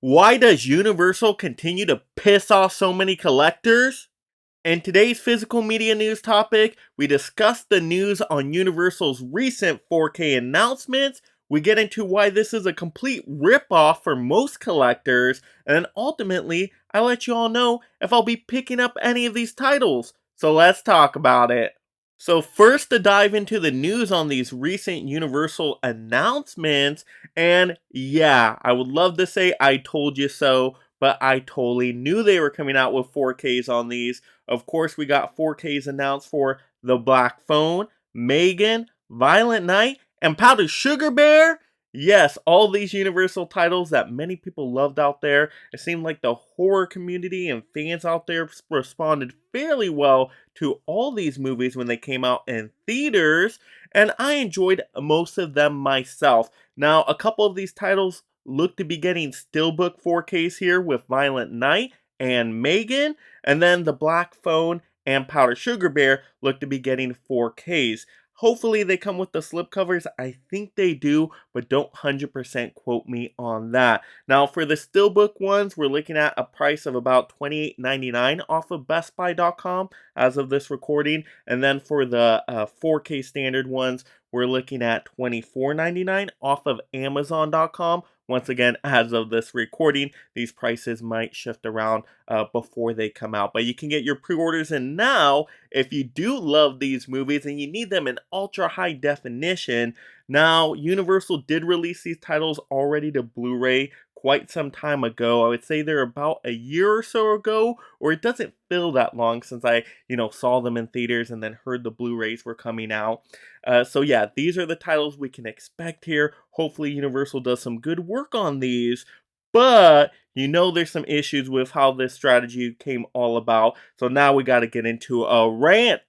Why does Universal continue to piss off so many collectors? In today's physical media news topic, we discuss the news on Universal's recent 4K announcements, we get into why this is a complete ripoff for most collectors, and then ultimately, I let you all know if I'll be picking up any of these titles. So let's talk about it. So first to dive into the news on these recent Universal announcements, and yeah, I would love to say I told you so, but I totally knew they were coming out with 4Ks on these. Of course, we got 4Ks announced for The Black Phone, Megan, Violent Night, and Powdered Sugar Bear. Yes, all these Universal titles that many people loved out there. It seemed like the horror community and fans out there responded fairly well to all these movies when they came out in theaters, and I enjoyed most of them myself. Now, a couple of these titles look to be getting Steelbook 4Ks here with Violent Night and Megan, and then The Black Phone and Powder Sugar Bear look to be getting 4Ks. Hopefully they come with the slipcovers. I think they do, but don't 100% quote me on that. Now for the Steelbook ones, we're looking at a price of about $28.99 off of BestBuy.com as of this recording. And then for the 4K standard ones, we're looking at $24.99 off of Amazon.com. Once again, as of this recording, these prices might shift around before they come out. But you can get your pre-orders in now if you do love these movies and you need them in ultra high definition. Now, Universal did release these titles already to Blu-ray quite some time ago. I would say they're about a year or so ago, or it doesn't feel that long since I, saw them in theaters and then heard the Blu-rays were coming out. So yeah, these are the titles we can expect here. Hopefully Universal does some good work on these, but there's some issues with how this strategy came all about. So now we got to get into a rant.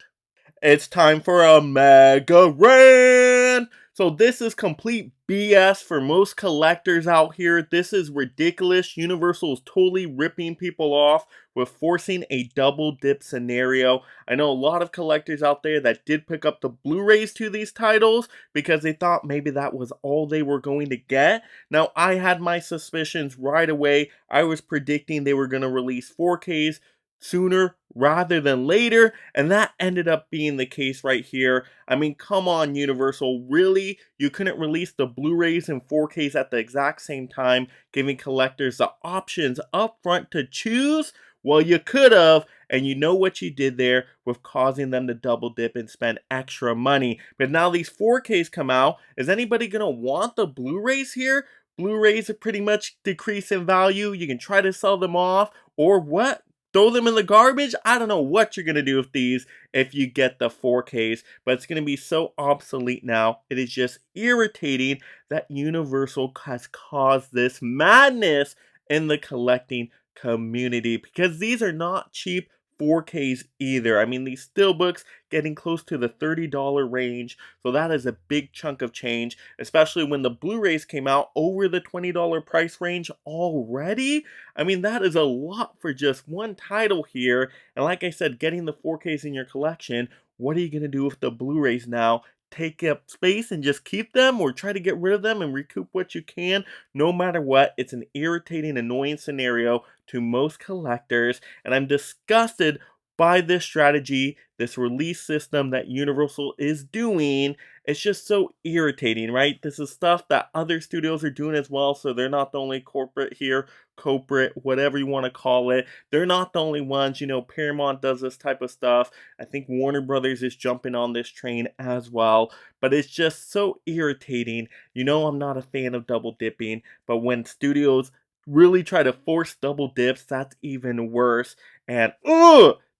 It's time for a mega rant! So this is complete BS for most collectors out here. This is ridiculous. Universal is totally ripping people off with forcing a double dip scenario. I know a lot of collectors out there that did pick up the Blu-rays to these titles because they thought maybe that was all they were going to get. Now I had my suspicions right away. I was predicting they were going to release 4Ks sooner rather than later, and that ended up being the case right here. I mean, come on, Universal, really? You couldn't release the Blu-rays and 4Ks at the exact same time, giving collectors the options up front to choose? Well, you could have, and you know what you did there with causing them to double dip and spend extra money. But now these 4Ks come out, is anybody gonna want the Blu-rays here? Blu-rays are pretty much decrease in value. You can try to sell them off, or what? Throw them in the garbage? I don't know what you're going to do with these if you get the 4Ks, but it's going to be so obsolete now. It is just irritating that Universal has caused this madness in the collecting community because these are not cheap 4Ks either. I mean, these steelbooks getting close to the $30 range, so that is a big chunk of change, especially when the Blu-rays came out over the $20 price range already. I mean, that is a lot for just one title here, and like I said, getting the 4Ks in your collection, what are you going to do with the Blu-rays now? Take up space and just keep them, or try to get rid of them and recoup what you can? No matter what, it's an irritating, annoying scenario to most collectors, and I'm disgusted by this strategy, this release system that Universal is doing. It's just so irritating, right? This is stuff that other studios are doing as well, so they're not the only corporate here, corporate, whatever you want to call it. They're not the only ones. Paramount does this type of stuff. I think Warner Brothers is jumping on this train as well, but it's just so irritating. I'm not a fan of double dipping, but when studios really try to force double dips, that's even worse. And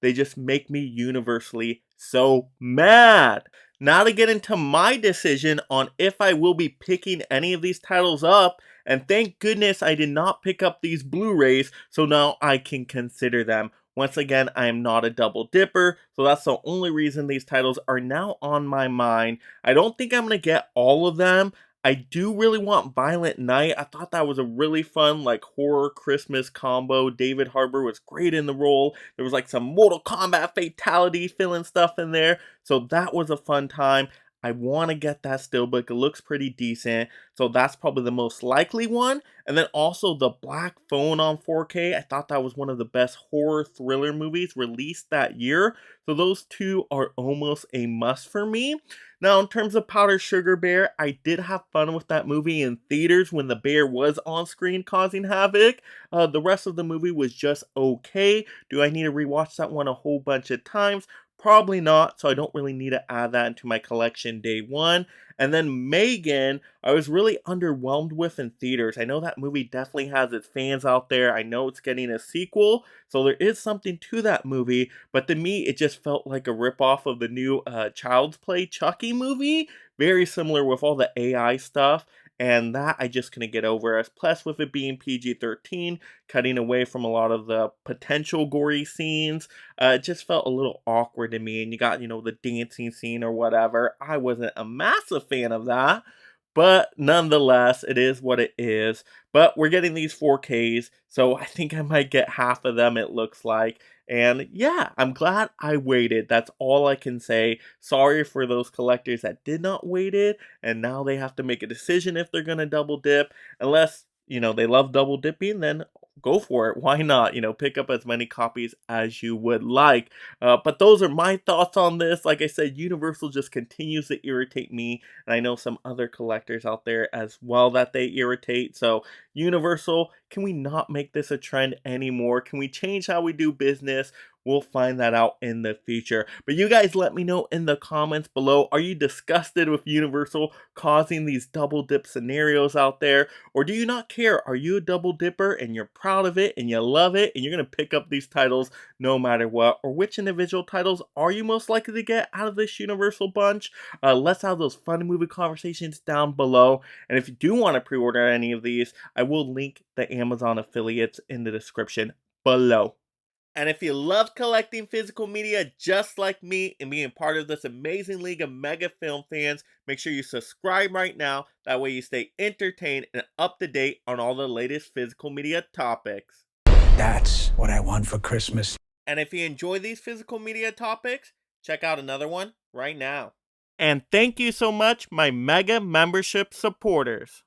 they just make me universally so mad. Now to get into my decision on if I will be picking any of these titles up, and thank goodness I did not pick up these Blu-rays, so now I can consider them. Once again, I am not a double dipper, so that's the only reason these titles are now on my mind. I don't think I'm going to get all of them. I do really want Violent Night. I thought that was a really fun, horror Christmas combo. David Harbour was great in the role. There was some Mortal Kombat fatality feeling stuff in there. So that was a fun time. I want to get that Steelbook. It looks pretty decent. So that's probably the most likely one. And then also The Black Phone on 4K. I thought that was one of the best horror thriller movies released that year. So those two are almost a must for me. Now, in terms of Powder Sugar Bear, I did have fun with that movie in theaters when the bear was on screen causing havoc. The rest of the movie was just okay. Do I need to rewatch that one a whole bunch of times? Probably not, so I don't really need to add that into my collection day one. And then Megan, I was really underwhelmed with in theaters. I know that movie definitely has its fans out there. I know it's getting a sequel, so there is something to that movie. But to me, it just felt like a ripoff of the new Child's Play Chucky movie. Very similar with all the AI stuff. And that I just couldn't get over. As plus, with it being PG-13, cutting away from a lot of the potential gory scenes, it just felt a little awkward to me. And you got, the dancing scene or whatever. I wasn't a massive fan of that. But nonetheless, it is what it is. But we're getting these 4Ks, so I think I might get half of them, it looks like. And yeah, I'm glad I waited. That's all I can say. Sorry for those collectors that did not wait it, and now they have to make a decision if they're going to double dip. Unless, they love double dipping, then go for it. Why not? Pick up as many copies as you would like. But those are my thoughts on this. Like I said, Universal just continues to irritate me, and I know some other collectors out there as well that they irritate. So, Universal, can we not make this a trend anymore? Can we change how we do business? We'll find that out in the future. But you guys let me know in the comments below. Are you disgusted with Universal causing these double dip scenarios out there? Or do you not care? Are you a double dipper and you're proud of it and you love it and you're going to pick up these titles no matter what? Or which individual titles are you most likely to get out of this Universal bunch? Let's have those fun movie conversations down below. And if you do want to pre-order any of these, I will link the Amazon affiliates in the description below. And if you love collecting physical media just like me and being part of this amazing league of mega film fans, make sure you subscribe right now. That way you stay entertained and up to date on all the latest physical media topics. That's what I want for Christmas. And if you enjoy these physical media topics, check out another one right now. And thank you so much, my mega membership supporters.